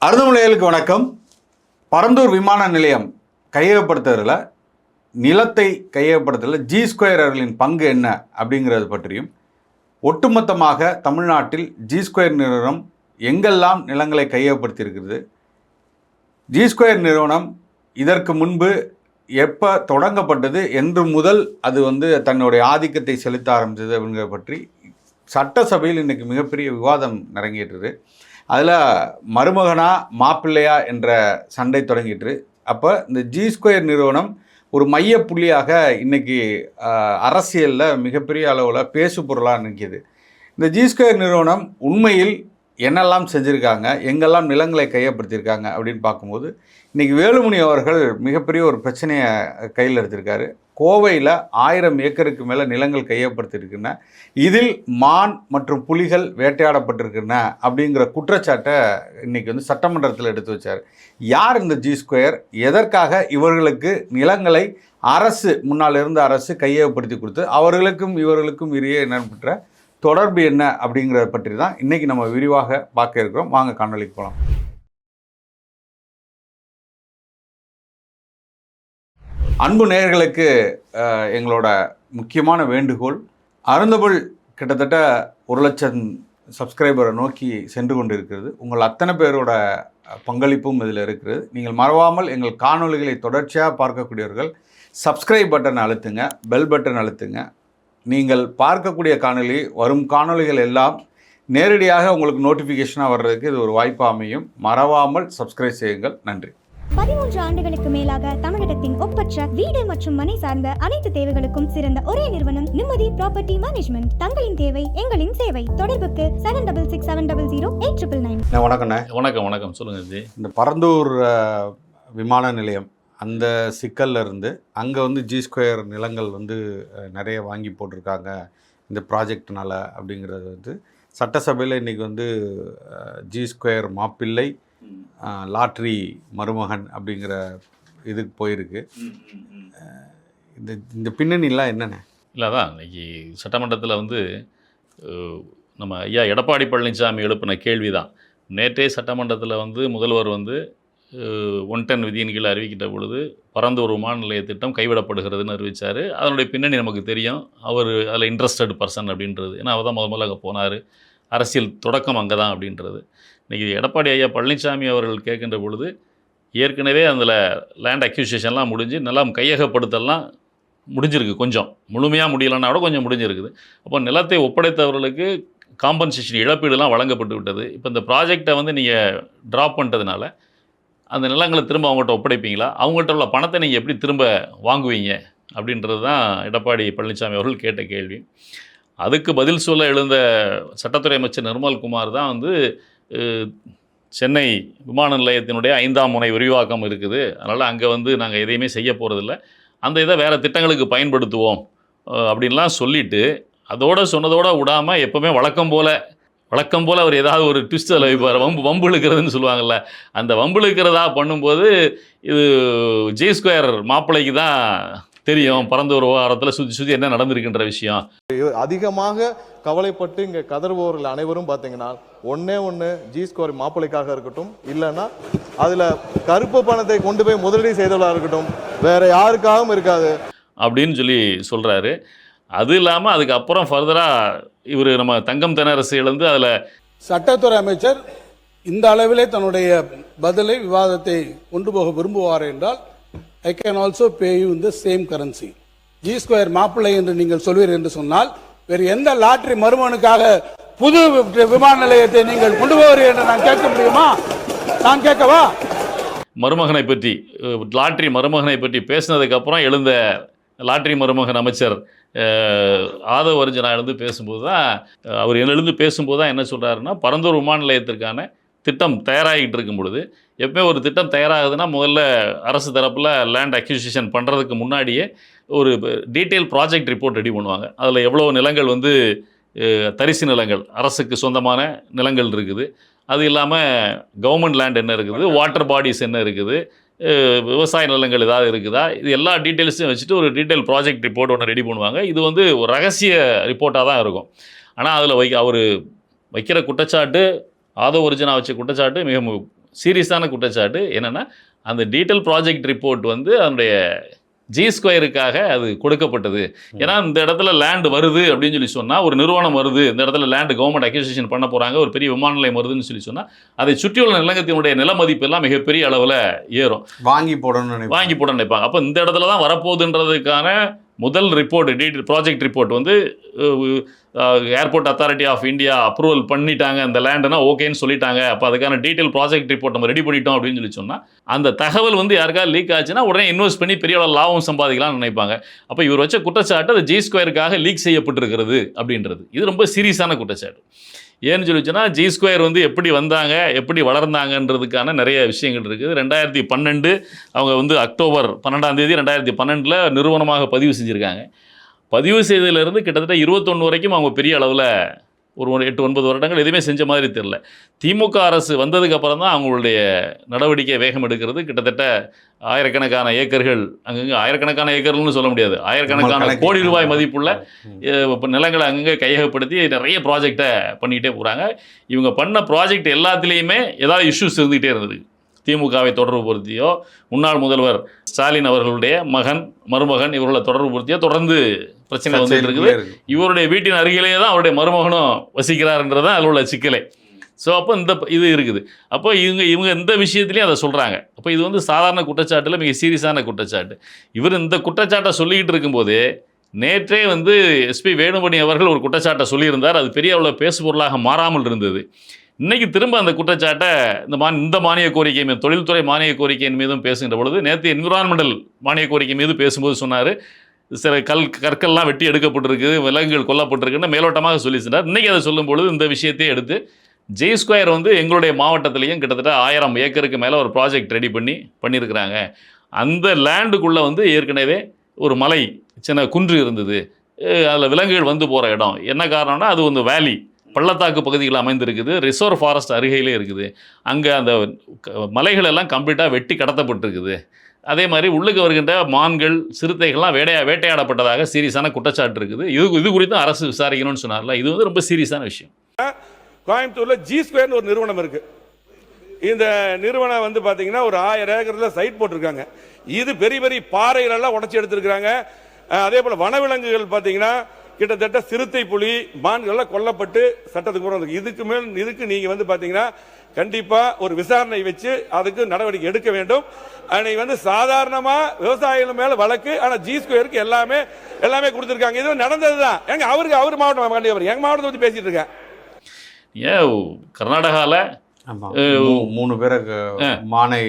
அருந்தமிழர்களுக்கு வணக்கம். பரந்தூர் விமான நிலையம் கையகப்படுத்துறதுல, நிலத்தை கையகப்படுத்துறதுல G2 அவர்களின் பங்கு என்ன அப்படிங்கிறது பற்றியும், ஒட்டுமொத்தமாக தமிழ்நாட்டில் G2 நிறுவனம் எங்கெல்லாம் நிலங்களை கையகப்படுத்தியிருக்கிறது, G2 நிறுவனம் இதற்கு முன்பு எப்போ தொடங்கப்பட்டது, என்று முதல் அது தன்னுடைய ஆதிக்கத்தை செலுத்த ஆரம்பித்தது அப்படிங்கிறத பற்றி சட்டசபையில் இன்றைக்கி மிகப்பெரிய விவாதம் நடங்கிட்டு. அதில் மருமகனா மாப்பிள்ளையா என்ற சண்டை தொடங்கிட்டு. அப்போ இந்த G2 நிறுவனம் ஒரு மையப்புள்ளியாக இன்றைக்கி அரசியலில் மிகப்பெரிய அளவில் பேசு பொருளாக நிற்கிது. இந்த G2 நிறுவனம் உண்மையில் என்னெல்லாம் செஞ்சுருக்காங்க, எங்கெல்லாம் நிலங்களை கையப்படுத்தியிருக்காங்க அப்படின்னு பார்க்கும்போது, இன்றைக்கி வேலுமணி அவர்கள் மிகப்பெரிய ஒரு பிரச்சனையை கையில் எடுத்திருக்காரு. கோவையில் 1000 ஏக்கருக்கு மேலே நிலங்கள் கையப்படுத்தியிருக்குன்னா, இதில் மான் மற்றும் புலிகள் வேட்டையாடப்பட்டிருக்குன்னா அப்படிங்கிற குற்றச்சாட்டை இன்றைக்கி சட்டமன்றத்தில் எடுத்து வச்சார். யார் இந்த G2? எதற்காக இவர்களுக்கு நிலங்களை அரசு, முன்னால் இருந்த அரசு கையகப்படுத்தி கொடுத்து, அவர்களுக்கும் இவர்களுக்கும் இடையே நடைபெற்ற தொடர்பு என்ன அப்படிங்கிறத பற்றி தான் இன்றைக்கி நம்ம விரிவாக பார்க்க இருக்கிறோம். வாங்க காணொளிக்கு போகலாம். அன்பு நேயர்களுக்கு எங்களோட முக்கியமான வேண்டுகோள், அருந்தமிழ் கிட்டத்தட்ட 1 லட்சம் சப்ஸ்கிரைபரை நோக்கி சென்று கொண்டு இருக்கிறது. உங்கள் அத்தனை பேரோட பங்களிப்பும் இதில் இருக்கிறது. நீங்கள் மறவாமல் எங்கள் காணொளிகளை தொடர்ச்சியாக பார்க்கக்கூடியவர்கள் சப்ஸ்கிரைப் பட்டன் அழுத்துங்க, பெல் பட்டன் அழுத்துங்க. நீங்கள் பார்க்கக்கூடிய காணொளி, வரும் காணொளிகள் எல்லாம் நேரடியாக உங்களுக்கு நோட்டிஃபிகேஷனாக வர்றதுக்கு இது ஒரு வாய்ப்பாக அமையும். மறவாமல் சப்ஸ்கிரைப் செய்யுங்கள். நன்றி. 13 ஆண்டுகளுக்கு மேலாக தமிழகத்தின் ஒப்பற்ற வீடு மற்றும் மனை சார்ந்த அனைத்து தேவைகளுக்கும் சிறந்த ஒரே நிறுவனம் நிம்மதி ப்ராப்பர்ட்டி மேனேஜ்மெண்ட். தங்களின் தேவை எங்களின் சேவை. தொடர்புக்கு 7667008999. வணக்கண்ணே. வணக்கம். வணக்கம். சொல்லுங்கள் ஜி. இந்த பரந்தூர் விமான நிலையம் அந்த சிக்கல்ல இருந்து அங்கே G2 நிலங்கள் நிறைய வாங்கி போட்டிருக்காங்க இந்த ப்ராஜெக்ட்னால அப்படிங்கிறது சட்டசபையில் இன்றைக்கி G2 மாப்பிள்ளை லாட்ரி மருமகன் அப்படிங்கிற இதுக்கு போயிருக்கு. இந்த பின்னணிலாம் என்னென்ன? இல்லை, அதான் இன்னைக்கு சட்டமன்றத்தில் நம்ம ஐயா எடப்பாடி பழனிசாமி எழுப்பின கேள்வி தான். நேற்றே சட்டமன்றத்தில் முதல்வர் 110 விதியின் கீழே அறிவிக்கிட்ட பொழுது பரந்தூர் விமான நிலைய திட்டம் கைவிடப்படுகிறதுன்னு அறிவித்தார். அதனுடைய பின்னணி நமக்கு தெரியும். அவர் அதில் இன்ட்ரெஸ்டட் பர்சன் அப்படின்றது. ஏன்னா அவர் தான் முதல்ல அங்கே போனார். அரசியல் தொடக்கம் அங்கே தான் அப்படின்றது. இன்றைக்கி எடப்பாடி ஐயா பழனிசாமி அவர்கள் கேட்கின்ற பொழுது, ஏற்கனவே அதில் லேண்ட் அக்யூசியேஷன்லாம் முடிஞ்சு நிலம் கையகப்படுத்தலாம் முடிஞ்சிருக்கு. கொஞ்சம் முழுமையாக முடியலைன்னா கூட கொஞ்சம் முடிஞ்சிருக்குது. அப்போ நிலத்தை ஒப்படைத்தவர்களுக்கு காம்பன்சேஷன் இழப்பீடுலாம் வழங்கப்பட்டு விட்டது. இப்போ இந்த ப்ராஜெக்டை நீங்கள் ட்ராப் பண்ணிட்டதுனால அந்த நிலங்களை திரும்ப அவங்கள்ட்ட ஒப்படைப்பீங்களா, அவங்கள்ட்ட உள்ள பணத்தை நீங்கள் எப்படி திரும்ப வாங்குவீங்க அப்படின்றது தான் எடப்பாடி பழனிசாமி அவர்கள் கேட்ட கேள்வி. அதுக்கு பதில் சொல்ல எழுந்த சட்டத்துறை அமைச்சர் நிர்மல்குமார் தான் சென்னை விமான நிலையத்தினுடைய 5ஆம் முனை விரிவாக்கம் இருக்குது, அதனால் அங்கே நாங்கள் எதையுமே செய்ய போகிறதில்ல, அந்த இதை வேறு திட்டங்களுக்கு பயன்படுத்துவோம் அப்படின்லாம் சொல்லிவிட்டு, சொன்னதோடு விடாமல் எப்போவுமே வழக்கம் போல் அவர் ஏதாவது ஒரு ட்விஸ்ட் அதில் வைப்பார். வம்பு இழுக்கிறதுன்னு சொல்லுவாங்கள்ல, அந்த வம்பு இழுக்கிறதா பண்ணும்போது இது G2 மாப்பிள்ளைக்கு தான் தெரியும் பரந்தூர் விவகாரத்தில் சுற்றி என்ன நடந்திருக்கின்ற விஷயம். அதிகமாக கவலைப்பட்டு இங்கே கதறுபவர்கள் அனைவரும் பார்த்தீங்கன்னா ஒன்று G2 மாப்பிள்ளைக்காக இருக்கட்டும், இல்லைன்னா அதில் கருப்பு பணத்தை கொண்டு போய் முதலீடு செய்தவர்களாக இருக்கட்டும், வேற யாருக்காகவும் இருக்காது அப்படின்னு சொல்கிறாரு. அது இல்லாமல் அதுக்கப்புறம் ஃபர்தராக இவர் நம்ம தங்கம் தென்னரசு இழந்து அதில் சட்டத்துறை அமைச்சர் இந்த அளவிலே தன்னுடைய பதிலை விவாதத்தை கொண்டு போக விரும்புவார் என்றால், I can also pay you in the same currency. G2 மாப்பிள்ளை என்று நீங்கள் சொல்வீர் என்று சொன்னால், வேறு எந்த லாட்டரி மருமகனுக்காக புது விமான நிலையத்தை நீங்கள் கொண்டு போவீர்கள் என்று நான் கேட்க முடியுமா? நான் கேட்கவா? மருமகனை பற்றி, லாட்டரி மருமகனை பற்றி பேசினதுக்கப்புறம் எழுந்த லாட்டரி மருமகன் அமைச்சர் ஆதவ அர்ஜுனா பேசும்போது தான் அவர் பேசும்போது தான் என்ன சொல்கிறாருன்னா, பரந்தூர் விமான நிலையத்திற்கான திட்டம் தயாராகிட்டு இருக்கும் பொழுது, எப்போயுமே ஒரு திட்டம் தயாராகுதுன்னா முதல்ல அரசு தரப்பில் லேண்ட் அக்யூசியேஷன் பண்ணுறதுக்கு முன்னாடியே ஒரு டீட்டெயில் ப்ராஜெக்ட் ரிப்போர்ட் ரெடி பண்ணுவாங்க. அதில் எவ்வளோ நிலங்கள் தரிசு நிலங்கள், அரசுக்கு சொந்தமான நிலங்கள் இருக்குது, அது இல்லாமல் கவர்மெண்ட் லேண்ட் என்ன இருக்குது, வாட்டர் பாடிஸ் என்ன இருக்குது, விவசாய நிலங்கள் ஏதாவது இருக்குதா, இது எல்லா டீட்டெயில்ஸையும் வச்சுட்டு ஒரு டீட்டெயில் ப்ராஜெக்ட் ரிப்போர்ட் ஒன்று ரெடி பண்ணுவாங்க. இது ஒரு ரகசிய ரிப்போர்ட்டாக தான் இருக்கும். ஆனால் அதில் அவர் வைக்கிற குற்றச்சாட்டு, ஆதவ ஒரிஜினா வச்ச குற்றச்சாட்டு மிக சீரியஸான குற்றச்சாட்டு என்னென்னா, அந்த டீட்டெயில் ப்ராஜெக்ட் ரிப்போர்ட் வந்து அதனுடைய G2க்காக அது கொடுக்கப்பட்டது. ஏன்னா இந்த இடத்துல லேண்ட் வருது அப்படின்னு சொல்லி சொன்னால், ஒரு நிறுவனம் வருது, இந்த இடத்துல லேண்டு கவர்மெண்ட் அக்விசிஷன் பண்ண போகிறாங்க, ஒரு பெரிய விமான நிலையம் வருதுன்னு சொல்லி சொன்னால், அதை சுற்றியுள்ள நிலங்கத்தினுடைய நில மதிப்பு எல்லாம் மிகப்பெரிய அளவில் ஏறும். வாங்கி போடணும்னு நினைப்பாங்க. அப்போ இந்த இடத்துல தான் வரப்போகுதுன்றதுக்கான முதல் ரிப்போர்ட், டீட்டெயில் ப்ராஜெக்ட் ரிப்போர்ட் வந்து airport authority of India approval பண்ணிட்டாங்க, அந்த லேண்டுனா ஓகேன்னு சொல்லிட்டாங்க. அப்போ அதுக்கான டீட்டெயில் ப்ராஜெக்ட் ரிப்போர்ட் நம்ம ரெடி பண்ணிட்டோம் அப்படின்னு சொல்லி சொன்னால், அந்த தகவல் வந்து யாருக்காவது லீக் ஆச்சுன்னா உடனே இன்வெஸ்ட் பண்ணி பெரிய அளவு லாபம் சம்பாதிக்கலாம்னு நினைப்பாங்க. அப்போ இவர் வச்ச குற்றச்சாட்டு அது G2க்காக லீக் செய்யப்பட்டிருக்கிறது அப்படின்றது இது ரொம்ப சீரியஸான குற்றச்சாட்டு. ஏன்னு சொல்லிச்சுன்னா, G2 வந்து எப்படி வந்தாங்க, எப்படி வளர்ந்தாங்கன்றதுக்கான நிறைய விஷயங்கள் இருக்குது. 2012 அவங்க வந்து அக்டோபர் 12 2012 நிறுவனமாக பதிவு செஞ்சுருக்காங்க. பதிவு செய்ததிலிருந்து கிட்டத்தட்ட 21 வரைக்கும் அவங்க பெரிய அளவில் ஒரு 8-9 வருடங்கள் எதுவுமே செஞ்ச மாதிரி தெரியல. திமுக அரசு வந்ததுக்கப்புறம் தான் அவங்களுடைய நடவடிக்கை வேகம் எடுக்கிறது. கிட்டத்தட்ட ஆயிரக்கணக்கான ஏக்கர்கள், அங்கங்கே ஆயிரக்கணக்கான ஏக்கர்கள்னு சொல்ல முடியாது, ஆயிரக்கணக்கான கோடி ரூபாய் மதிப்புள்ள நிலங்களை அங்கங்கே கையகப்படுத்தி நிறைய ப்ராஜெக்டை பண்ணிக்கிட்டே போகிறாங்க. இவங்க பண்ண ப்ராஜெக்ட் எல்லாத்துலேயுமே ஏதாவது இஷ்யூஸ் இருந்துகிட்டே இருந்தது. திமுகவை தொடர்பு பொருத்தியோ, முன்னாள் முதல்வர் ஸ்டாலின் அவர்களுடைய மகன், மருமகன் இவர்களை தொடர்பு பொருத்தியோ தொடர்ந்து பிரச்சனை வந்துட்டு இருக்குது. இவருடைய வீட்டின் அருகிலேயே தான் அவருடைய மருமகனும் வசிக்கிறார்ன்றது தான் அதில் உள்ள சிக்கலை. ஸோ அப்போ இது இருக்குது. அப்போ இவங்க இந்த விஷயத்துலேயும் அதை சொல்கிறாங்க. அப்போ இது வந்து சாதாரண குற்றச்சாட்டில் மிக சீரியஸான குற்றச்சாட்டு. இவர் இந்த குற்றச்சாட்டை சொல்லிக்கிட்டு இருக்கும்போது நேற்றே வந்து எஸ்பி வேணுமணி அவர்கள் ஒரு குற்றச்சாட்டை சொல்லியிருந்தார். அது பெரிய அளவில் பேசுபொருளாக மாறாமல் இருந்தது. இன்றைக்கி திரும்ப அந்த குற்றச்சாட்டை இந்த மானிய கோரிக்கை மீது, தொழில்துறை மானிய கோரிக்கையின் மீதும் பேசுகின்ற பொழுது, நேற்று என்விரான்மெண்டல் மானிய கோரிக்கை மீது பேசும்போது சொன்னார், சில கற்கள்லாம் வெட்டி எடுக்கப்பட்டிருக்கு, விலங்குகள் கொல்லப்பட்டிருக்குன்னு மேலோட்டமாக சொல்லி சொன்னார். இன்றைக்கி அதை சொல்லும்பொழுது இந்த விஷயத்தையே எடுத்து G2 வந்து எங்களுடைய மாவட்டத்திலையும் கிட்டத்தட்ட 1000 ஏக்கருக்கு மேலே ஒரு ப்ராஜெக்ட் ரெடி பண்ணியிருக்கிறாங்க. அந்த லேண்டுக்குள்ளே வந்து ஏற்கனவே ஒரு மலை, சின்ன குன்று இருந்தது, அதில் விலங்குகள் வந்து போகிற இடம். என்ன காரணம்னா, அது வந்து வேலி, பள்ளத்தாக்கு பகுதிகள் அமைந்திருக்குது, ரிசர்வ் ஃபாரஸ்ட் அருகையிலே இருக்குது. அங்கே அந்த மலைகள் எல்லாம் கம்ப்ளீட்டாக வெட்டி கடத்தப்பட்டிருக்குது. அதே மாதிரி உள்ளுக்கு வருகின்ற மான்கள், சிறுத்தைகள்லாம் வேட்டையாடப்பட்டதாக சீரியஸான குற்றச்சாட்டு இருக்குது. இது குறித்து அரசு விசாரிக்கணும்னு சொன்னார்ல, இது வந்து ரொம்ப சீரியஸான விஷயம். கோயம்புத்தூரில் G2 ஒரு நிறுவனம் இருக்கு. இந்த நிறுவனம் வந்து பார்த்தீங்கன்னா ஒரு 1000 ஏக்கரில் சைட் போட்டிருக்காங்க. இது பெரிய பெரிய பாறைகளெல்லாம் உடச்சி எடுத்திருக்கிறாங்க. அதே போல் வனவிலங்குகள் பார்த்தீங்கன்னா கிட்டத்தட்ட சிறுத்தை, புலி, மான்கள்லாம் கொல்லப்பட்டு சட்டத்துக்கு புறம் இருக்கு. இதுக்கு நீங்கள் வந்து பார்த்தீங்கன்னா கண்டிப்பாக ஒரு விசாரணை வச்சு அதுக்கு நடவடிக்கை எடுக்க வேண்டும். அன்னைக்கு வந்து சாதாரணமாக விவசாயிகள் மேலே வழக்கு, ஆனால் G2க்கு எல்லாமே கொடுத்துருக்காங்க. இது நடந்தது தான். அவர் மாவட்டம், எங்கள் மாவட்டத்தை பற்றி பேசிட்டு இருக்கேன். ஏன் கர்நாடகாவில் 3 பேருக்கு மானை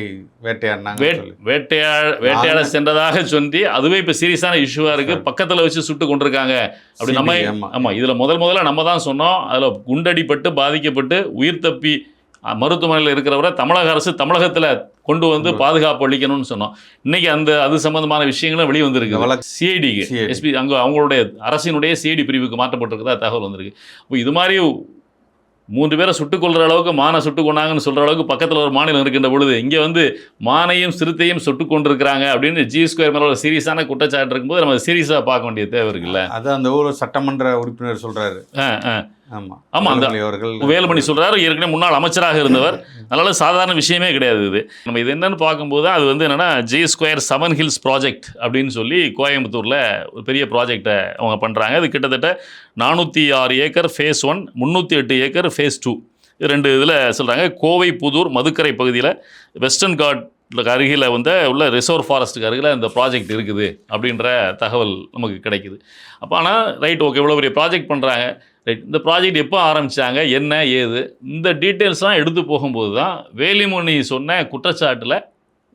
வேட்டையாட சென்றதாக சொல்லி அதுவே இப்போ சீரியஸான இஷ்யூவாக இருக்குது. பக்கத்தில் வச்சு சுட்டு கொண்டிருக்காங்க. அப்படி ஆமாம், இதில் முதல்ல நம்ம தான் சொன்னோம். அதில் குண்டடிப்பட்டு பாதிக்கப்பட்டு உயிர் தப்பி மருத்துவமனையில் இருக்கிறவரை தமிழக அரசு தமிழகத்தில் கொண்டு வந்து பாதுகாப்பு அளிக்கணும்னு சொன்னோம். இன்றைக்கி அது சம்மந்தமான விஷயங்களும் வெளியே வந்திருக்கு. சிஐடிக்கு எஸ்பி அவங்களுடைய அரசினுடைய சிஐடி பிரிவுக்கு மாற்றப்பட்டிருக்கிறதா தகவல் வந்திருக்கு. இப்போ இது மாதிரி 3 பேரை சுட்டுக் கொள்கிற அளவுக்கு, மானை சுட்டுக் கொண்டாங்கன்னு சொல்கிற அளவுக்கு பக்கத்தில் ஒரு மாநிலம் இருக்கின்ற பொழுது இங்கே வந்து மானையும் சிறுத்தையும் சுட்டுக் கொண்டிருக்கிறாங்க அப்படின்னு G2 மேலே ஒரு சீரியஸான குற்றச்சாட்டு இருக்கும்போது நம்ம சீரியஸாக பார்க்க வேண்டிய தேவை இருக்குல்ல. அது அந்த ஊர் சட்டமன்ற உறுப்பினர் சொல்கிறாரு. ஆமாம், அந்த வேலுமணி சொல்கிறாரு, ஏற்கனவே முன்னாள் அமைச்சராக இருந்தவர். அதனால சாதாரண விஷயமே கிடையாது இது. நம்ம இது என்னென்னு பார்க்கும்போது அது வந்து என்னென்னா G2 7 ஹில்ஸ் ப்ராஜெக்ட் அப்படின்னு சொல்லி கோயம்புத்தூரில் ஒரு பெரிய ப்ராஜெக்டை அவங்க பண்ணுறாங்க. அது கிட்டத்தட்ட 406 ஏக்கர் ஃபேஸ் 1, 308 ஏக்கர் ஃபேஸ் 2, 2 இதில் சொல்கிறாங்க. கோவை புதூர் மதுக்கரை பகுதியில் வெஸ்டர்ன் காட் அருகில் உள்ள ரிசர்வ் ஃபாரஸ்ட்டுக்கு அருகில் இந்த ப்ராஜெக்ட் இருக்குது அப்படின்ற தகவல் நமக்கு கிடைக்குது. அப்போ ஆனால் ரைட், ஓகே, இவ்வளோ பெரிய ப்ராஜெக்ட் பண்ணுறாங்க. ரைட், இந்த ப்ராஜெக்ட் எப்போ ஆரம்பித்தாங்க, என்ன ஏது, இந்த டீட்டெயில்ஸ்லாம் எடுத்து போகும்போது தான் வேலுமணி சொன்ன குற்றச்சாட்டில்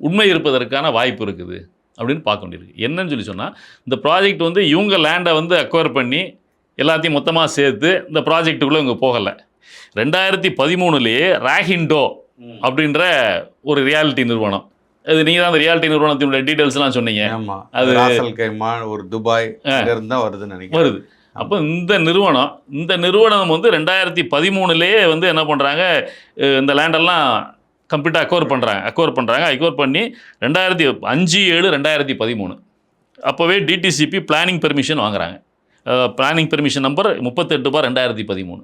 உண்மை இருப்பதற்கான வாய்ப்பு இருக்குது அப்படின்னு பார்க்க வேண்டியிருக்கு. என்னன்னு சொல்லி சொன்னால், இந்த ப்ராஜெக்ட் வந்து இவங்க லேண்டை வந்து அக்வயர் பண்ணி எல்லாத்தையும் மொத்தமாக சேர்த்து இந்த ப்ராஜெக்ட்டுக்குள்ளே இவங்க போகலை. 2013 ராஹிண்டோ அப்படின்ற ஒரு ரியாலிட்டி நிறுவனம், அது நீங்கள் தான் அந்த ரியாலிட்டி நிறுவனத்தினுடைய டீட்டெயில்ஸ்லாம் சொன்னீங்க. அது ஒரு துபாய் தான் வருதுன்னு நினைக்கிறேன். வருது. அப்போ இந்த நிறுவனம் வந்து 2013 வந்து என்ன பண்ணுறாங்க, இந்த லேண்டெல்லாம் கம்ப்ளீட்டாக அக்வயர் பண்ணி 2005-7-2013 அப்போவே டிடிசிபி பிளானிங் பெர்மிஷன் வாங்குறாங்க. Planning permission number 38/2013.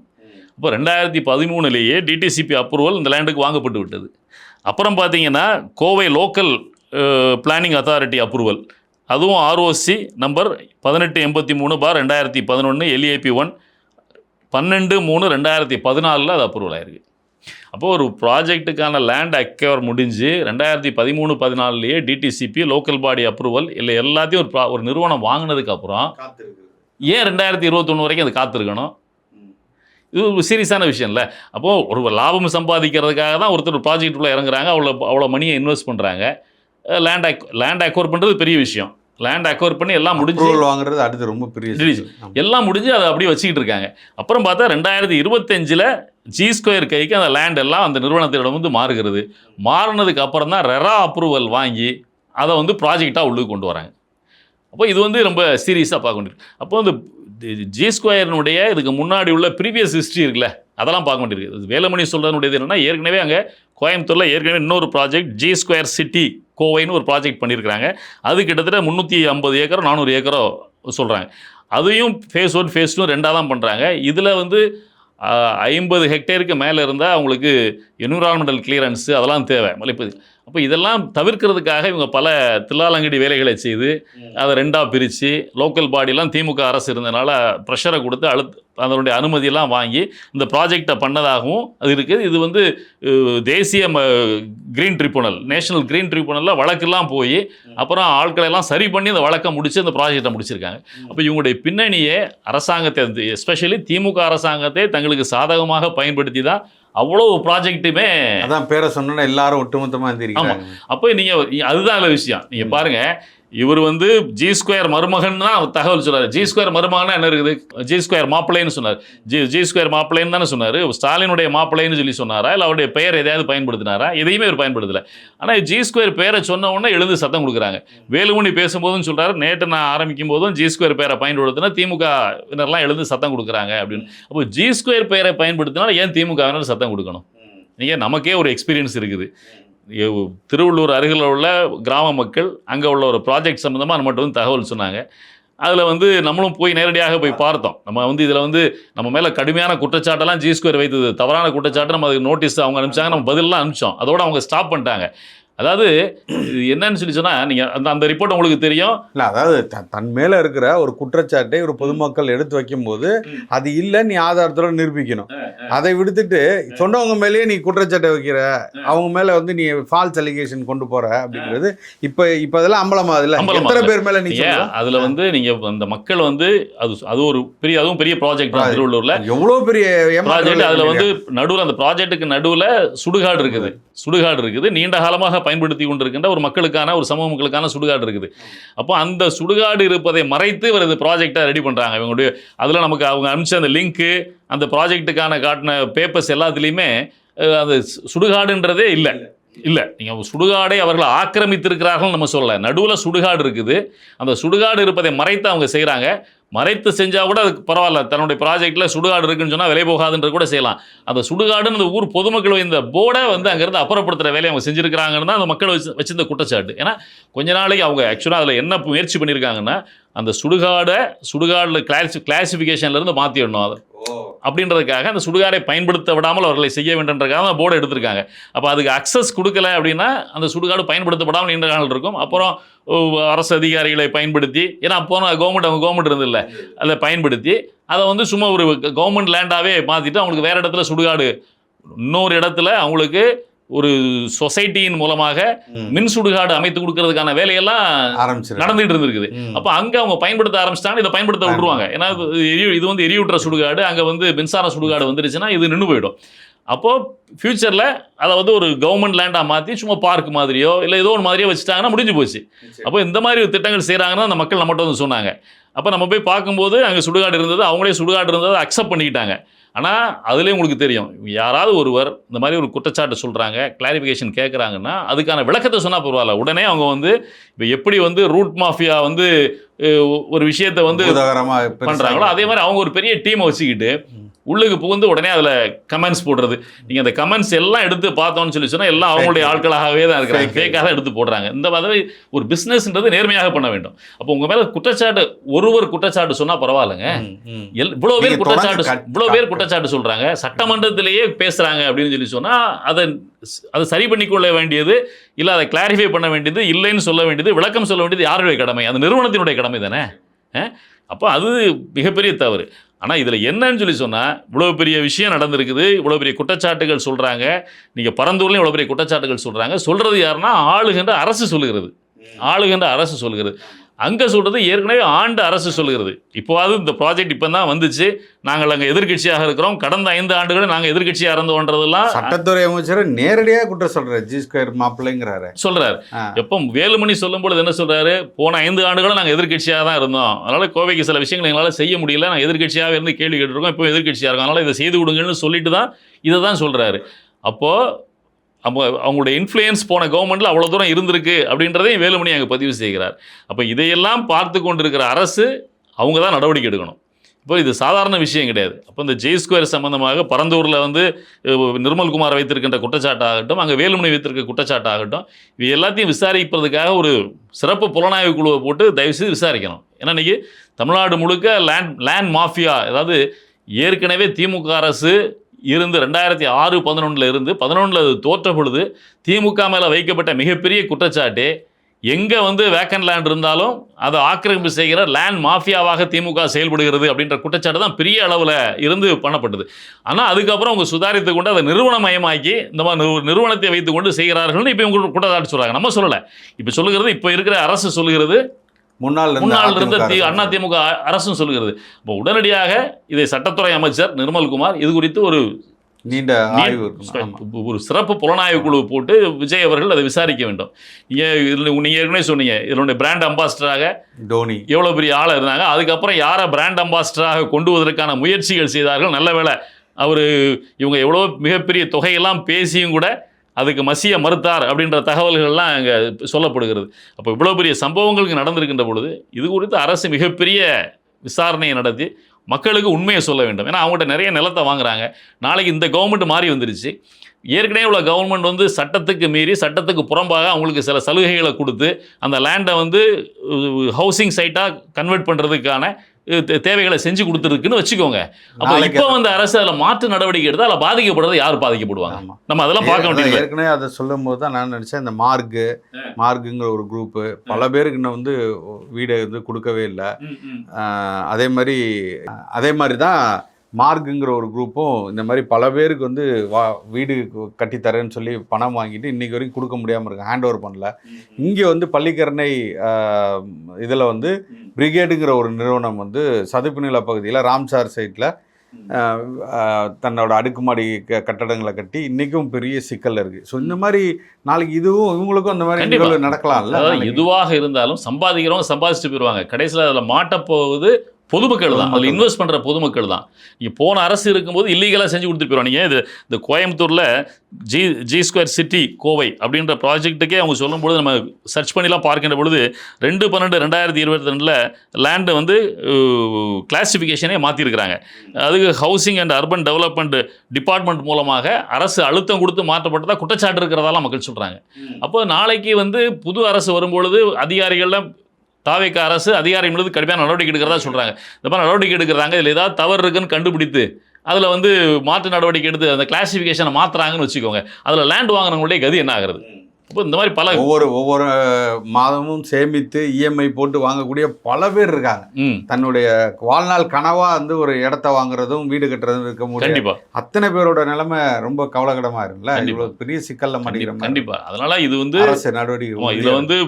அப்போ 2013 டிடிசிபி அப்ரூவல் இந்த லேண்டுக்கு வாங்கப்பட்டு விட்டது. அப்புறம் பார்த்தீங்கன்னா Kovai local planning authority approval, அதுவும் ஆர்ஓசி நம்பர் 1883/2011 LAP 1 12/3/2014 அது அப்ரூவல் ஆயிருக்கு. அப்போது ஒரு ப்ராஜெக்ட்டுக்கான லேண்ட் அக்வயர் முடிஞ்சு 2013-14 டிடிசிபி லோக்கல் பாடி அப்ரூவல் இல்லை எல்லாத்தையும் ஒரு நிறுவனம் வாங்கினதுக்கப்புறம் ஏன் 2021 வரைக்கும் அது காத்திருக்கணும்? இது ஒரு சீரியஸான விஷயம் இல்லை. அப்போது ஒரு லாபம் சம்பாதிக்கிறதுக்காக தான் ஒருத்தர் ப்ராஜெக்டுக்குள்ளே இறங்குறாங்க, அவ்வளோ மணியை இன்வெஸ்ட் பண்ணுறாங்க. லேண்ட் அக்வயர் பண்ணுறது பெரிய விஷயம். லேண்ட் அக்வயர் பண்ணி எல்லாம் முடிஞ்சு வாங்குறது அடுத்து ரொம்ப பெரிய எல்லாம் முடிஞ்சு அதை அப்படியே வச்சுக்கிட்டு இருக்காங்க. அப்புறம் பார்த்தா 2025 G2 கைக்கு அந்த லேண்ட் எல்லாம் அந்த நிறுவனத்திடம் வந்து மாறுகிறது. மாறினதுக்கு அப்புறம் தான் ரெரா அப்ரூவல் வாங்கி அதை வந்து ப்ராஜெக்டாக உள்ளுக்கு கொண்டு வராங்க. அப்போ இது வந்து ரொம்ப சீரியஸாக பார்க்க வேண்டியிருக்கு. அப்போ இந்த G2 இதுக்கு முன்னாடி உள்ள ப்ரீவியஸ் ஹிஸ்ட்ரி இருக்குல்ல, அதெல்லாம் பார்க்க வேண்டியிருக்கு. வேலுமணி சொல்கிறதுனுடையது என்னென்னா, ஏற்கனவே அங்கே கோயம்புத்தூரில் ஏற்கனவே இன்னொரு ப்ராஜெக்ட் G2 சிட்டி கோவைன்னு ஒரு ப்ராஜெக்ட் பண்ணியிருக்கிறாங்க. அது கிட்டத்தட்ட 350 ஏக்கரோ 400 ஏக்கரோ சொல்கிறாங்க. அதையும் ஃபேஸ் 1 ஃபேஸ் 2 ரெண்டாக தான் பண்ணுறாங்க. இதில் வந்து 50 ஹெக்டேருக்கு மேலே இருந்தால் அவங்களுக்கு என்விரான்மெண்டல் கிளியரன்ஸு அதெல்லாம் தேவை மலைப்பகுதி. அப்போ இதெல்லாம் தவிர்க்கிறதுக்காக இவங்க பல தில்லாலங்கடி வேலைகளை செய்து அதை ரெண்டாக பிரித்து லோக்கல் பாடியெல்லாம் திமுக அரசு இருந்ததுனால ப்ரெஷரை கொடுத்து அதனுடைய அனுமதியெல்லாம் வாங்கி இந்த ப்ராஜெக்டை பண்ணதாகவும் அது இருக்குது. இது வந்து தேசிய கிரீன் ட்ரிபியூனல், நேஷனல் கிரீன் ட்ரிபியூனலில் வழக்கெல்லாம் போய் அப்புறம் ஆட்களெல்லாம் சரி பண்ணி அந்த வழக்கை முடித்து அந்த ப்ராஜெக்டை முடிச்சிருக்காங்க. அப்போ இவங்களுடைய பின்னணியே அரசாங்கத்தை, எஸ்பெஷலி திமுக அரசாங்கத்தை தங்களுக்கு சாதகமாக பயன்படுத்தி தான் அவ்வளோ ப்ராஜெக்ட்டுமே. அதான் பேரை சொன்னா எல்லாரும் ஒட்டுமொத்தமாக இருந்திருக்காங்க. ஆமாம். அப்போ நீங்கள் அதுதான் இல்லை விஷயம். நீங்கள் பாருங்கள், இவர் வந்து G2 மருமகன் தான் தகவல் சொன்னார். G2 மருமகன்னா என்ன இருக்குது? G2 மாப்பிள்ளைன்னு சொன்னார். G2 மாப்பிள்ளைன்னு தானே சொன்னார். ஸ்டாலினுடைய மாப்பிள்ளைன்னு சொல்லி சொன்னாரா, இல்லை அவருடைய பெயர் எதையாவது பயன்படுத்தினாரா? எதையுமே அவர் பயன்படுத்தலை. ஆனால் G2 பேரை சொன்ன உடனே எழுந்து சத்தம் கொடுக்குறாங்க. வேலுமணி பேசும்போதும் சொல்கிறாரு, நேற்று நான் ஆரம்பிக்கும் போதும் G2 பேரை பயன்படுத்தினா திமுகவினர்லாம் எழுந்து சத்தம் கொடுக்குறாங்க அப்படின்னு. அப்போ G2 பேரை பயன்படுத்தினா ஏன் திமுகவினர் சத்தம் கொடுக்கணும்? நீங்கள் நமக்கே ஒரு எக்ஸ்பீரியன்ஸ் இருக்குது. திருவள்ளூர் அருகில் உள்ள கிராம மக்கள் அங்கே உள்ள ஒரு ப்ராஜெக்ட் சம்மந்தமாக நம்மகிட்ட வந்து தகவல் சொன்னாங்க. அதில் வந்து நம்மளும் போய் நேரடியாக போய் பார்த்தோம். நம்ம வந்து இதில் வந்து நம்ம மேலே கடுமையான குற்றச்சாட்டெல்லாம் G2 வைத்தது தவறான குற்றச்சாட்டு. நம்ம அதுக்கு நோட்டீஸ் அவங்க அனுப்பிச்சாங்க, நம்ம பதிலெலாம் அனுப்பிச்சோம். அதோடு அவங்க ஸ்டாப் பண்ணிட்டாங்க. அதாவது என்னன்னு சொல்லி சொன்னால், நீங்கள் அந்த ரிப்போர்ட் உங்களுக்கு தெரியும் இல்லை, அதாவது தன் மேலே இருக்கிற ஒரு குற்றச்சாட்டை ஒரு பொதுமக்கள் எடுத்து வைக்கும்போது அது இல்லை, நீ ஆதாரத்தோட நிரூபிக்கணும். அதை விடுத்துட்டு சொன்னவங்க மேலேயே நீ குற்றச்சாட்டை வைக்கிற, அவங்க மேலே வந்து நீ ஃபால்ஸ் அலிகேஷன் கொண்டு போகிற அப்படிங்கிறது இப்போ அதெல்லாம் அம்பலமாதில்ல. எத்தனை பேர் மேலே நீ அதில் வந்து நீங்கள் அந்த மக்கள் வந்து அது ஒரு பெரிய, அதுவும் பெரிய ப்ராஜெக்ட் தான் திருவள்ளூரில், எவ்வளோ பெரிய ப்ராஜெக்ட். அதில் வந்து நடுவில் அந்த ப்ராஜெக்ட்டுக்கு நடுவில் சுடுகாடு இருக்குது. நீண்ட காலமாக பயன்படுத்தி கொண்டிருக்கின்ற ஒரு மக்களுக்கான, ஒரு சமூக மக்களுக்கான சுடுகாடு இருக்குது. அப்போ அந்த சுடுகாடு இருப்பதை மறைத்து இவர் இந்த ப்ராஜெக்டை ரெடி பண்ணுறாங்க. இவங்களுடைய அதில் நமக்கு அவங்க அனுப்பிச்ச அந்த லிங்க்கு, அந்த ப்ராஜெக்ட்டுக்கான காட்டின பேப்பர்ஸ் எல்லாத்துலேயுமே அந்த சுடுகாடுன்றதே இல்லை. நீங்கள் சுடுகாடை அவர்கள் ஆக்கிரமித்திருக்கிறார்கள் நம்ம சொல்லலை. நடுவில் சுடுகாடு இருக்குது. அந்த சுடுகாடு இருப்பதை மறைத்து அவங்க செய்கிறாங்க. மறைத்து செஞ்சால் கூட அதுக்கு பரவாயில்ல, தன்னுடைய ப்ராஜெக்டில் சுடுகாடு இருக்குன்னு சொன்னால் விலை போகாதுன்ற கூட செய்யலாம். அந்த சுடுகாடுன்னு அந்த ஊர் பொதுமக்கள் இந்த போர்டை வந்து அங்கேருந்து அப்புறப்படுத்துகிற வேலையை அவங்க செஞ்சுருக்கிறாங்கன்னு தான் அந்த மக்கள் வச்சிருந்த குற்றச்சாட்டு. ஏன்னா கொஞ்ச நாளைக்கு அவங்க ஆக்சுவலாக அதில் என்ன முயற்சி பண்ணியிருக்காங்கன்னா, அந்த சுடுகாடில் கிளாசிஃபிகேஷன்லேருந்து மாற்றிடணும் அது அப்படின்றதுக்காக அந்த சுடுகாடை பயன்படுத்த விடாமல் அவர்களை செய்ய வேண்டுன்றதுக்காக அந்த போர்டை எடுத்திருக்காங்க. அப்போ அதுக்கு அக்சஸ் கொடுக்கல அப்படின்னா அந்த சுடுகாடு பயன்படுத்தப்படாமல் நீண்ட நாள் இருக்கும். அப்புறம் அரசு அதிகாரிகளை பயன்படுத்தி, ஏன்னா அப்போ கவர்மெண்ட் இருந்தில்ல, அதை பயன்படுத்தி அதை வந்து சும்மா ஒரு கவர்மெண்ட் லேண்டாகவே மாற்றிட்டு அவங்களுக்கு வேறு இடத்துல சுடுகாடு, இன்னொரு இடத்துல அவங்களுக்கு ஒரு சொசைட்டியின் மூலமாக மின் சுடுகாடு அமைத்து கொடுக்கறதுக்கான வேலையெல்லாம் நடந்துட்டு இருந்திருக்குது. அப்போ அங்கே அவங்க பயன்படுத்த ஆரம்பிச்சிட்டாங்க, இதை பயன்படுத்த விட்டுருவாங்க. ஏன்னா இது வந்து எரியூட்டுற சுடுகாடு, அங்கே வந்து மின்சார சுடுகாடு வந்துருச்சுன்னா இது நின்று போயிடும். அப்போது ஃப்யூச்சரில் அதை வந்து ஒரு கவர்மெண்ட் லேண்டாக மாற்றி சும்மா பார்க் மாதிரியோ இல்லை ஏதோ ஒரு மாதிரியோ வச்சுட்டாங்கன்னா முடிஞ்சு போச்சு. அப்போ இந்த மாதிரி திட்டங்கள் செய்கிறாங்கன்னா அந்த மக்கள் நம்மகிட்ட வந்து சொன்னாங்க. அப்போ நம்ம போய் பார்க்கும்போது அங்கே சுடுகாடு இருந்தது, அவங்களே சுடுகாடு இருந்ததை அக்செப்ட் பண்ணிக்கிட்டாங்க. ஆனால் அதுலேயும் உங்களுக்கு தெரியும், யாராவது ஒருவர் இந்த மாதிரி ஒரு குற்றச்சாட்டு சொல்கிறாங்க, கிளாரிஃபிகேஷன் கேட்குறாங்கன்னா அதுக்கான விளக்கத்தை சொன்னால் பரவாயில்ல. உடனே அவங்க வந்து இப்போ எப்படி வந்து ரூட் மாஃபியா வந்து ஒரு விஷயத்தை வந்து பண்ணுறாங்களோ அதே மாதிரி அவங்க ஒரு பெரிய டீமை வச்சுக்கிட்டு உள்ளுக்கு புகுந்து உடனே அதில் கமெண்ட்ஸ் போடுறது. நீங்கள் அந்த கமெண்ட்ஸ் எல்லாம் எடுத்து பார்த்தோன்னு சொல்லி சொன்னால் எல்லாம் அவங்களுடைய ஆட்களாகவே தான் இருக்கிறாங்க, ஃபேக்காக தான் எடுத்து போடுறாங்க. இந்த மாதிரி ஒரு பிஸ்னஸ்ன்றது நேர்மையாக பண்ண வேண்டும். அப்போ உங்கள் மேலே குற்றச்சாட்டு ஒருவர் குற்றச்சாட்டு சொன்னால் பரவாயில்லைங்க, இவ்வளோ பேர் குற்றச்சாட்டு சொல்கிறாங்க, சட்டமன்றத்திலேயே பேசுகிறாங்க அப்படின்னு சொல்லி சொன்னால் அதை சரி பண்ணிக்கொள்ள வேண்டியது, இல்லை அதை கிளாரிஃபை பண்ண வேண்டியது, இல்லைன்னு சொல்ல வேண்டியது, விளக்கம் சொல்ல வேண்டியது யாருடைய கடமை? அந்த நிறுவனத்தினுடைய கடமை தானே. அப்போ அது மிகப்பெரிய தவறு. ஆனால் இதில் என்னன்னு சொல்லி சொன்னால், இவ்வளோ பெரிய விஷயம் நடந்திருக்குது, இவ்வளோ பெரிய குற்றச்சாட்டுகள் சொல்கிறாங்க, நீங்கள் பரந்தூர்லையும் இவ்வளோ பெரிய குற்றச்சாட்டுகள் சொல்கிறாங்க. சொல்கிறது யாருன்னா ஆளுகின்ற அரசு சொல்லுகிறது, அங்கே சொல்கிறது ஏற்கனவே ஆண்டு அரசு சொல்லுகிறது. இப்போவாது இந்த ப்ராஜெக்ட் இப்போ தான் வந்துச்சு, நாங்கள் அங்கே எதிர்கட்சியாக இருக்கிறோம், கடந்த 5 ஆண்டுகள் நாங்கள் எதிர்கட்சியாக இருந்தோன்றதெல்லாம் சட்டத்துறை அமைச்சர் நேரடியாக குற்றம் சொல்கிறார். G2 மாப்பிள்ளைங்கிறாரு சொல்கிறார். எப்போ வேலுமணி சொல்லும் பொழுது என்ன சொல்கிறாரு, போன 5 ஆண்டுகளும் நாங்கள் எதிர்கட்சியாக தான் இருந்தோம், அதனால் கோவைக்கு சில விஷயங்கள் எங்களால் செய்ய முடியல, நாங்கள் எதிர்கட்சியாக இருந்து கேள்வி கேட்டுருக்கோம், இப்போ எதிர்கட்சியாக இருக்கோம், அதனால் இதை செய்து கொடுங்கன்னு சொல்லிட்டு தான் இதை தான் சொல்கிறாரு. அப்போது அவங்களுடைய இன்ஃப்ளூயன்ஸ் போன கவர்மெண்ட்டில் அவ்வளோ தூரம் இருந்திருக்கு அப்படின்றதையும் வேலுமணி அங்கே பதிவு செய்கிறார். அப்போ இதையெல்லாம் பார்த்து கொண்டிருக்கிற அரசு அவங்க தான் நடவடிக்கை எடுக்கணும். இப்போ இது சாதாரண விஷயம் கிடையாது. அப்போ இந்த G2 சம்பந்தமாக பரந்தூரில் வந்து நிர்மல்குமார் வைத்திருக்கின்ற குற்றச்சாட்டாகட்டும், அங்கே வேலுமணி வைத்திருக்க குற்றச்சாட்டாகட்டும், இது எல்லாத்தையும் விசாரிப்பதற்காக ஒரு சிறப்பு புலனாய்வு குழுவை போட்டு தயவுசெய்து விசாரிக்கணும். ஏன்னா இன்றைக்கி தமிழ்நாடு முழுக்க லேண்ட் மாஃபியா, அதாவது ஏற்கனவே திமுக அரசு இருந்து 2006-11 இருந்து 11 தோற்ற பொழுது திமுக மேலே வைக்கப்பட்ட மிகப்பெரிய குற்றச்சாட்டு, எங்கே வந்து வேக்கன் லேண்ட் இருந்தாலும் அதை ஆக்கிரமிப்பு செய்கிற லேண்ட் மாஃபியாவாக திமுக செயல்படுகிறது அப்படின்ற குற்றச்சாட்டு தான் பெரிய அளவில் இருந்து பண்ணப்பட்டது. ஆனால் அதுக்கப்புறம் அவங்க சுதாரித்து கொண்டு அதை நிறுவனமயமாக்கி இந்த மாதிரி நிறுவனத்தை வைத்து கொண்டு செய்கிறார்கள்னு இப்போ இவங்க குற்றச்சாட்டு சொல்கிறாங்க. நம்ம சொல்லலை, இப்போ சொல்லுகிறது, இப்போ இருக்கிற அரசு சொல்லுகிறது, முன்னாள் இருந்த அதிமுக அரசும் சொல்லுகிறது. இப்போ உடனடியாக இதை சட்டத்துறை அமைச்சர் நிர்மல்குமார் இது குறித்து ஒரு நீண்ட ஆய்வு, ஒரு சிறப்பு புலனாய்வு குழு போட்டு விஜய் அவர்கள் அதை விசாரிக்க வேண்டும். நீங்கள் ஏற்கனவே சொன்னீங்க, இதனுடைய பிராண்ட் அம்பாசிடராக டோனி எவ்வளோ பெரிய ஆளாக இருந்தாங்க, அதுக்கப்புறம் யாரை பிராண்ட் அம்பாசிடராக கொண்டு வருவதற்கான முயற்சிகள் செய்தார்கள். நல்ல வேளை இவங்க எவ்வளோ மிகப்பெரிய தொகையெல்லாம் பேசியும் கூட அதுக்கு மசிய மறுத்தார் அப்படின்ற தகவல்கள்லாம் அங்கே சொல்லப்படுகிறது. அப்போ இவ்வளோ பெரிய சம்பவங்களுக்கு நடந்திருக்கின்ற பொழுது இது குறித்து அரசு மிகப்பெரிய விசாரணையை நடத்தி மக்களுக்கு உண்மையை சொல்ல வேண்டும். ஏன்னா அவங்கள்ட்ட நிறைய நிலத்தை வாங்குறாங்க. நாளைக்கு இந்த கவர்மெண்ட் மாறி வந்துருச்சு, ஏற்கனவே உள்ள கவர்மெண்ட் வந்து சட்டத்துக்கு மீறி சட்டத்துக்கு புறம்பாக அவங்களுக்கு சில சலுகைகளை கொடுத்து அந்த லேண்டை வந்து ஹவுசிங் சைட்டாக கன்வெர்ட் பண்ணுறதுக்கான தேவைகளை செஞ்சு கொடுத்துருக்குன்னு வச்சுக்கோங்க. அப்போ இப்போ வந்து அரசு அதில் மாற்று நடவடிக்கை எடுத்தால் அதில் பாதிக்கப்படுறது யார் பாதிக்கப்படுவாங்க? நம்ம அதெல்லாம் பார்க்க வேண்டியது. ஏற்கனவே அதை சொல்லும் போது தான் நான் நினச்சேன், இந்த மார்க்குங்கிற ஒரு குரூப்பு பல பேருக்கு இன்னும் வந்து வீடு வந்து கொடுக்கவே இல்லை. அதே மாதிரி தான் மார்க்குங்கிற ஒரு குரூப்பும் இந்த மாதிரி பல பேருக்கு வந்து வீடு கட்டித்தரேன்னு சொல்லி பணம் வாங்கிட்டு இன்றைக்கி வரைக்கும் கொடுக்க முடியாமல் இருக்கு, ஹேண்ட் ஓவர் பண்ணல. இங்கே வந்து பள்ளிக்கரணை இதில் வந்து பிரிகேடுங்கிற ஒரு நிறுவனம் வந்து சதுப்பு நில பகுதியில் ராம்சார் சைட்டில் தன்னோட அடுக்குமாடி கட்டடங்களை கட்டி இன்றைக்கும் பெரிய சிக்கல் இருக்குது. ஸோ இந்த மாதிரி நாளைக்கு இதுவும் இவங்களுக்கும் அந்த மாதிரி நடக்கலாம்ல. எதுவாக இருந்தாலும் சம்பாதிக்கிறவங்க சம்பாதிச்சுட்டு போயிடுவாங்க, கடைசியில் அதில் மாட்டப்போகுது பொதுமக்கள் தான், அதில் இன்வெஸ்ட் பண்ணுற பொதுமக்கள் தான். இங்கே போன அரசு இருக்கும்போது இல்லீகலாக செஞ்சு கொடுத்துட்டு போயிடுவாங்க. இது இந்த கோயம்புத்தூரில் G2 சிட்டி கோவை அப்படின்ற ப்ராஜெக்ட்டுக்கே அவங்க சொல்லும்போது நம்ம சர்ச் பண்ணிலாம் பார்க்கின்ற பொழுது 2/12/2022 லேண்டு வந்து கிளாசிஃபிகேஷனே மாற்றிருக்கிறாங்க. அதுக்கு housing and urban development department மூலமாக அரசு அழுத்தம் கொடுத்து மாற்றப்பட்டதாக குற்றச்சாட்டு இருக்கிறதாலாம் மக்கள் சொல்கிறாங்க. அப்போ நாளைக்கு வந்து புது அரசு வரும்பொழுது அதிகாரிகள்லாம் தாவேக அரசு அதிகாரி மீது கடுமையான நடவடிக்கை எடுக்கிறதா சொல்கிறாங்க. இந்த மாதிரி நடவடிக்கை எடுக்கிறாங்க, இதில் ஏதாவது தவறு இருக்குன்னு கண்டுபிடித்து அதில் வந்து மாற்று நடவடிக்கை எடுத்து அந்த கிளாசிஃபிகேஷனை மாற்றுறாங்கன்னு வச்சுக்கோங்க, அதில் லேண்ட் வாங்குறவங்களுடைய கதி என்ன ஆகிறது? இப்போ இந்த மாதிரி பல ஒவ்வொரு மாதமும் சேமித்து இஎம்ஐ போட்டு வாங்கக்கூடிய பல பேர் இருக்காங்க. தன்னுடைய வாழ்நாள் கனவா வந்து ஒரு இடத்த வாங்குறதும் வீடு கட்டுறதும் இருக்க முடியும். கண்டிப்பாக அத்தனை பேரோட நிலைமை ரொம்ப கவலைக்கிடமா இருக்குல்ல. இவ்வளோ பெரிய சிக்கல்ல மாட்டிக்கிறோம். கண்டிப்பாக. அதனால இது வந்து அரசு நடவடிக்கை, இதில் வந்து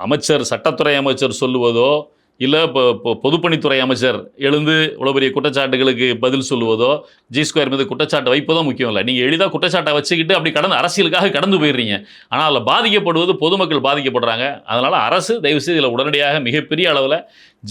அமைச்சர் சட்டத்துறை அமைச்சர் சொல்லுவதோ இல்லை இப்போ பொதுப்பணித்துறை அமைச்சர் எழுந்து இவ்வளோ பெரிய குற்றச்சாட்டுகளுக்கு பதில் சொல்லுவதோ G2 மீது குற்றச்சாட்டு வைப்பதோ முக்கியம் இல்லை. நீங்கள் எளிதாக குற்றச்சாட்டை வச்சுக்கிட்டு அப்படி அரசியலுக்காக கடந்து போயிடுறீங்க. ஆனால் அதில் பாதிக்கப்படுவது பொதுமக்கள் பாதிக்கப்படுறாங்க. அதனால் அரசு தயவுசெய்து இதில் உடனடியாக மிகப்பெரிய அளவில்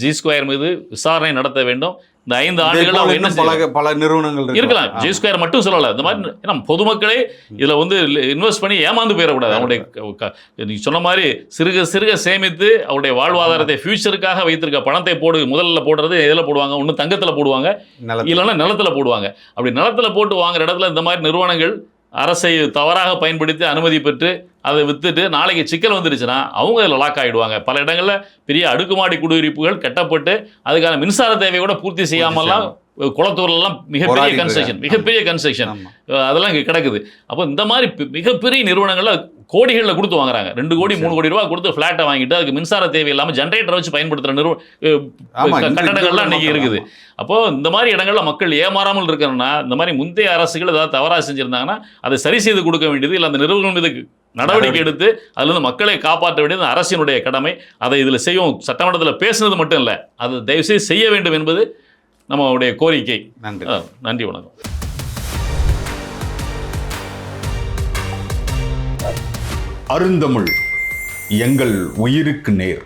G2 மீது விசாரணை நடத்த வேண்டும். இந்த 5 இதே ஆண்டுகள் போல அவங்க என்ன இன்னும் பல நிறுவனங்கள் இருக்கலாம். ஆமா. G2 மட்டும் சொல்லல. இந்த மாதிரி ஏன்னா பொதுமக்களே இதுல வந்து இன்வெஸ்ட் பண்ணி ஏமாந்து போயிடக்கூடாது. அவங்களுடைய நீ சொன்ன மாதிரி சிறுக சிறுக சேமித்து அவருடைய வாழ்வாதாரத்தை ஃபியூச்சருக்காக வைத்திருக்க பணத்தை முதல்ல போடுறது எதில் போடுவாங்க? ஒன்று தங்கத்தில் போடுவாங்க, நிலத்துல. இல்லைன்னா நிலத்தில் போடுவாங்க. அப்படி நிலத்தில் போட்டு வாங்குற இடத்துல இந்த மாதிரி நிறுவனங்கள் அரசை தவறாக பயன்படுத்தி அனுமதி பெற்று அதை வித்துட்டு நாளைக்கு சிக்கல் வந்துருச்சுன்னா அவங்க அதில் லாக் ஆகிடுவாங்க. பல இடங்களில் பெரிய அடுக்குமாடி குடியிருப்புகள் கட்டப்பட்டு அதுக்கான மின்சார தேவையை கூட பூர்த்தி செய்யாமல்லாம் குளத்தூர்லாம் மிகப்பெரிய கன்ஸ்ட்ரக்ஷன் அதெல்லாம் இங்கே கிடக்குது. அப்போ இந்த மாதிரி மிகப்பெரிய நிறுவனங்களில் கோடிகளில் கொடுத்து வாங்குறாங்க. 2 கோடி 3 கோடி ரூபா கொடுத்து ஃப்ளாட்டை வாங்கிட்டு அதுக்கு மின்சார தேவை இல்லாமல் ஜென்ரேட்டரை வச்சு பயன்படுத்துகிற கட்டடங்கள்லாம் இன்னைக்கு இருக்குது. அப்போது இந்த மாதிரி இடங்களில் மக்கள் ஏமாறாமல் இருக்கணும்னா இந்த மாதிரி முந்தைய அரசுகள் ஏதாவது தவறாக செஞ்சுருந்தாங்கன்னா அதை சரி செய்து கொடுக்க வேண்டியது, இல்லை அந்த நிறுவனங்கள் மீது நடவடிக்கை எடுத்து அதுலேருந்து மக்களை காப்பாற்ற வேண்டியது அரசினுடைய கடமை. அதை இதில் செய்யும் சட்டமன்றத்தில் பேசுனது மட்டும் இல்லை, அதை தயவுசெய்து செய்ய வேண்டும் என்பது நம்மளுடைய கோரிக்கை. நன்றி, வணக்கம். அருந்தமிழ் எங்கள் உயிருக்கு நேர்.